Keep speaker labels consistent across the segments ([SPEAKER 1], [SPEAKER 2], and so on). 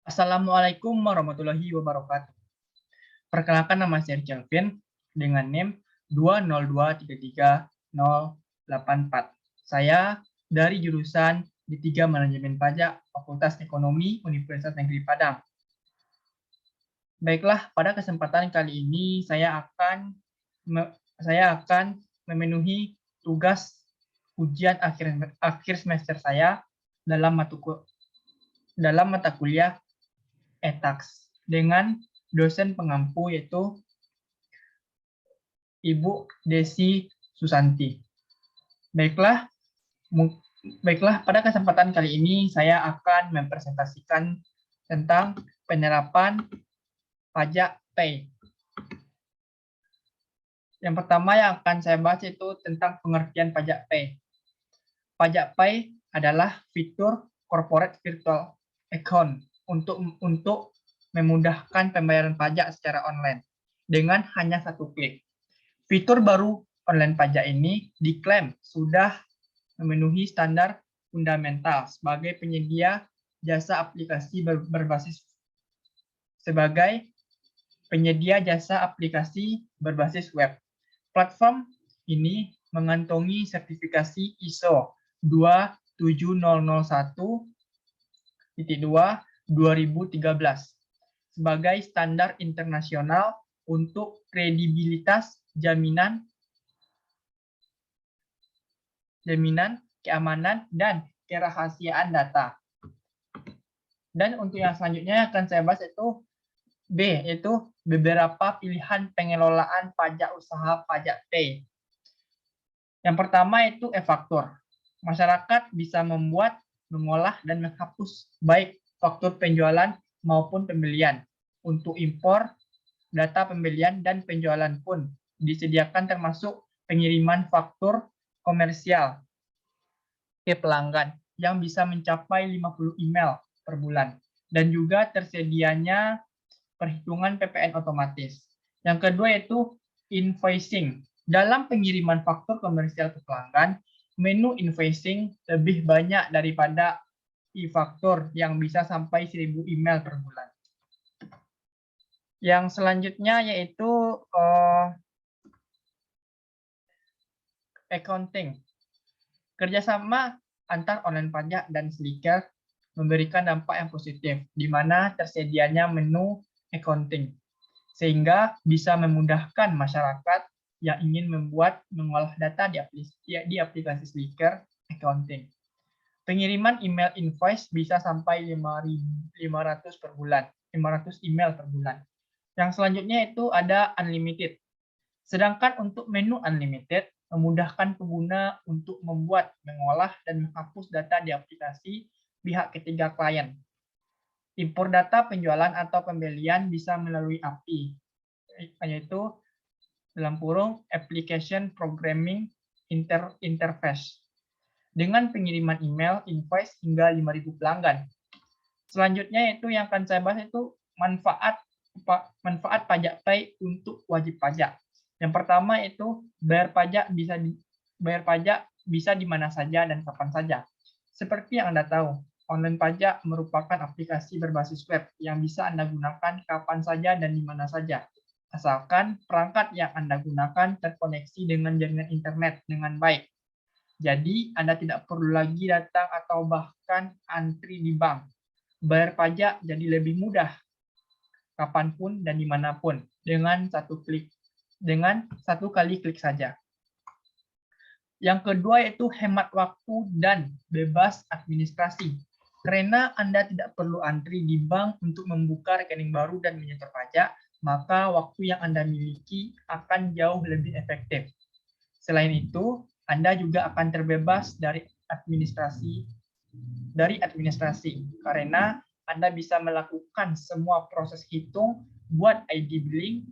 [SPEAKER 1] Assalamualaikum warahmatullahi wabarakatuh. Perkenalkan, nama saya Kelvin dengan NIM 202338084. Saya dari jurusan D3 Manajemen Pajak Fakultas Ekonomi Universitas Negeri Padang. Baiklah, pada kesempatan kali ini saya akan memenuhi tugas ujian akhir semester saya dalam mata kuliah e-tax dengan dosen pengampu yaitu Ibu Desi Susanti. Baiklah, pada kesempatan kali ini saya akan mempresentasikan tentang penerapan pajak pay. Yang pertama yang akan saya bahas itu tentang pengertian pajak pay. Pajak pay adalah fitur corporate virtual account untuk memudahkan pembayaran pajak secara online dengan hanya satu klik. Fitur baru online pajak ini diklaim sudah memenuhi standar fundamental sebagai penyedia jasa aplikasi berbasis web. Platform ini mengantongi sertifikasi ISO 27001-2 sebagai standar internasional untuk kredibilitas jaminan keamanan dan kerahasiaan data. Dan untuk yang selanjutnya akan saya bahas itu B, yaitu beberapa pilihan pengelolaan pajak usaha pajak pay. Yang pertama itu e-faktur. Masyarakat bisa membuat, mengolah, dan menghapus baik faktur penjualan maupun pembelian. Untuk impor, data pembelian dan penjualan pun disediakan, termasuk pengiriman faktur komersial ke pelanggan yang bisa mencapai 50 email per bulan, dan juga tersedianya perhitungan PPN otomatis. Yang kedua yaitu invoicing. Dalam pengiriman faktur komersial ke pelanggan, menu invoicing lebih banyak daripada e-faktur yang bisa sampai 1000 email per bulan. Yang selanjutnya yaitu accounting. Kerjasama antar online pajak dan Sliker memberikan dampak yang positif, di mana tersedianya menu accounting, sehingga bisa memudahkan masyarakat yang ingin mengolah data di aplikasi Sliker accounting. Pengiriman email invoice bisa sampai 500 per bulan, 500 email per bulan. Yang selanjutnya itu ada unlimited. Sedangkan untuk menu unlimited memudahkan pengguna untuk membuat, mengolah, dan menghapus data di aplikasi pihak ketiga klien. Impor data penjualan atau pembelian bisa melalui API, yaitu dalam kurung Application Programming Interface, dengan pengiriman email invoice hingga 5.000 pelanggan. Selanjutnya itu yang akan saya bahas itu manfaat pajak pay untuk wajib pajak. Yang pertama itu bayar pajak bisa di mana saja dan kapan saja. Seperti yang Anda tahu, online pajak merupakan aplikasi berbasis web yang bisa Anda gunakan kapan saja dan di mana saja, asalkan perangkat yang Anda gunakan terkoneksi dengan jaringan internet dengan baik. Jadi, Anda tidak perlu lagi datang atau bahkan antri di bank. Bayar pajak jadi lebih mudah, kapanpun dan dimanapun, dengan satu kali klik saja. Yang kedua yaitu hemat waktu dan bebas administrasi. Karena Anda tidak perlu antri di bank untuk membuka rekening baru dan menyetor pajak, maka waktu yang Anda miliki akan jauh lebih efektif. Selain itu, Anda juga akan terbebas dari administrasi karena Anda bisa melakukan semua proses hitung, buat ID billing,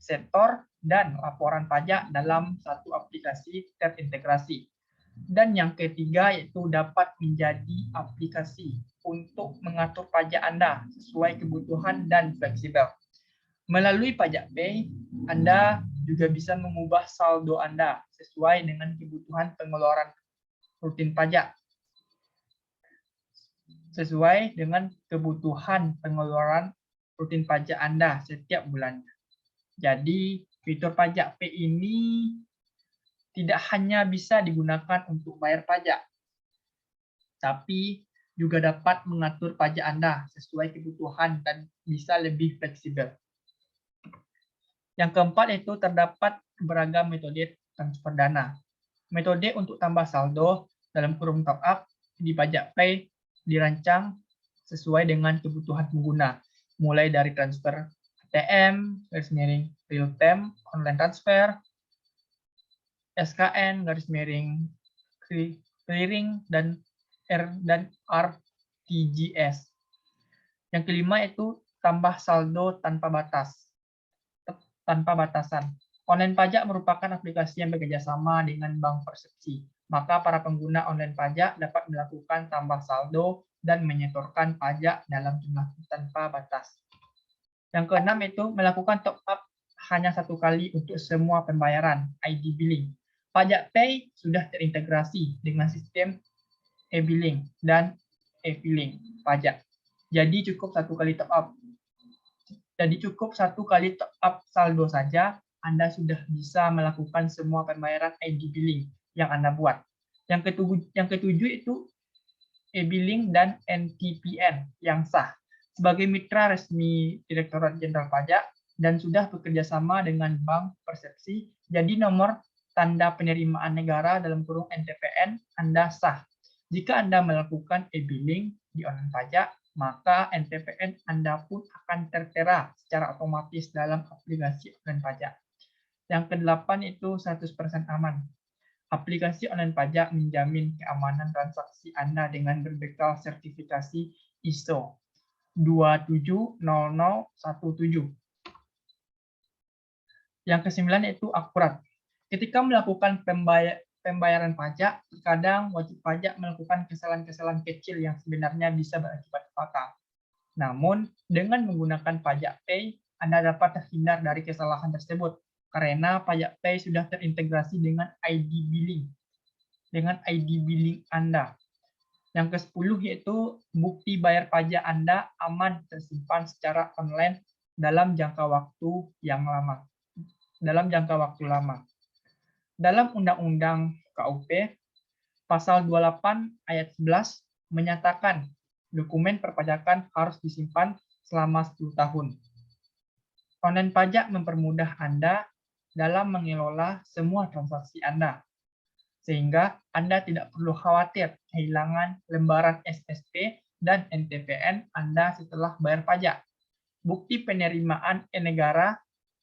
[SPEAKER 1] setor, dan laporan pajak dalam satu aplikasi terintegrasi. Dan yang ketiga yaitu dapat menjadi aplikasi untuk mengatur pajak Anda sesuai kebutuhan dan fleksibel. Melalui pajak pay, Anda juga bisa mengubah saldo Anda sesuai dengan kebutuhan pengeluaran rutin pajak. sesuai dengan kebutuhan pengeluaran rutin pajak Anda setiap bulannya. Jadi, fitur pajak P ini tidak hanya bisa digunakan untuk bayar pajak, tapi juga dapat mengatur pajak Anda sesuai kebutuhan dan bisa lebih fleksibel. Yang keempat itu terdapat beragam metode transfer dana. Metode untuk tambah saldo dalam kurung top up di Pajak Pay dirancang sesuai dengan kebutuhan pengguna, mulai dari transfer ATM, garis miring real time, online transfer, SKN, garis miring clearing, dan RTGS. Yang kelima itu tambah saldo tanpa batasan. Online pajak merupakan aplikasi yang bekerja sama dengan Bank Persepsi. Maka para pengguna online pajak dapat melakukan tambah saldo dan menyetorkan pajak dalam jumlah tanpa batas. Yang keenam itu melakukan top up hanya satu kali untuk semua pembayaran, ID billing. Pajak Pay sudah terintegrasi dengan sistem e-billing dan e-filing pajak. Jadi cukup satu kali top up saldo saja, Anda sudah bisa melakukan semua pembayaran ID billing yang Anda buat. Yang ketujuh itu e-billing dan NTPN yang sah sebagai mitra resmi Direktorat Jenderal Pajak dan sudah bekerja sama dengan Bank Persepsi. Jadi nomor tanda penerimaan negara dalam kurung NTPN Anda sah. Jika Anda melakukan e-billing di online pajak, maka NTPN Anda pun akan tertera secara otomatis dalam aplikasi online pajak. Yang kedelapan itu 100% aman. Aplikasi online pajak menjamin keamanan transaksi Anda dengan berbekal sertifikasi ISO 270017. Yang kesembilan itu akurat. Ketika melakukan pembayaran pajak, terkadang wajib pajak melakukan kesalahan-kesalahan kecil yang sebenarnya bisa berakibat fatal. Namun, dengan menggunakan Pajak Pay, Anda dapat terhindar dari kesalahan tersebut karena Pajak Pay sudah terintegrasi dengan ID billing Anda. Yang ke-10 yaitu bukti bayar pajak Anda aman tersimpan secara online dalam jangka waktu lama. Dalam Undang-Undang KUP, Pasal 28 Ayat 11 menyatakan dokumen perpajakan harus disimpan selama 10 tahun. Online pajak mempermudah Anda dalam mengelola semua transaksi Anda, sehingga Anda tidak perlu khawatir kehilangan lembaran SSP dan NTPN Anda setelah bayar pajak. Bukti penerimaan e-negara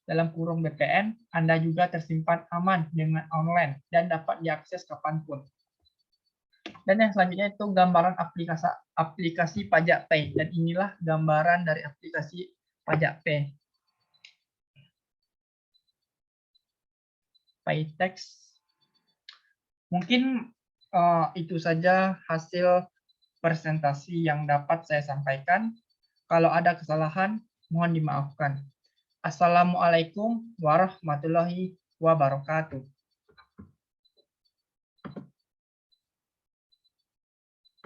[SPEAKER 1] dalam kurung BPN Anda juga tersimpan aman dengan online dan dapat diakses kapanpun. Dan yang selanjutnya itu gambaran aplikasi Pajak Pay. Dan inilah gambaran dari aplikasi Pajak Pay. Paytex. Mungkin itu saja hasil presentasi yang dapat saya sampaikan. Kalau ada kesalahan, mohon dimaafkan. Assalamualaikum warahmatullahi wabarakatuh.